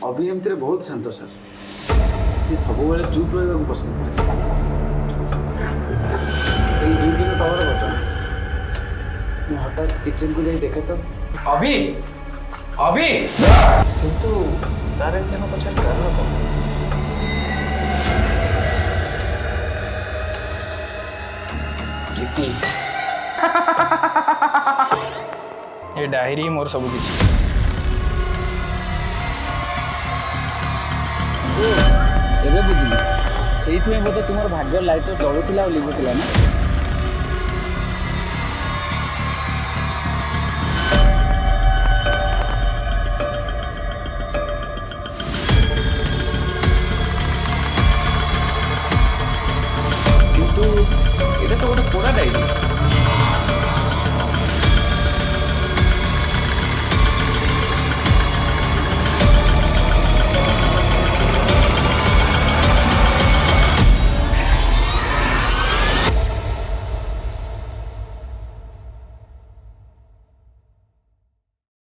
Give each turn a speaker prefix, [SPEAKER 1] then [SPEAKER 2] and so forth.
[SPEAKER 1] अभी एमती बहुत शांत सर सी सब चुप रहा पसंद करे ये 2 दिन तलर घटना मैं हठात किचन को जाई देखे तो अभी अभी
[SPEAKER 2] किंतु तार एमती पचार कारण कौन
[SPEAKER 1] गीति
[SPEAKER 2] ये डायरी मोर सब किसी
[SPEAKER 1] एबे बुझिली से बोधे तुम भाग्य लाइटर जलुला लिभुला ना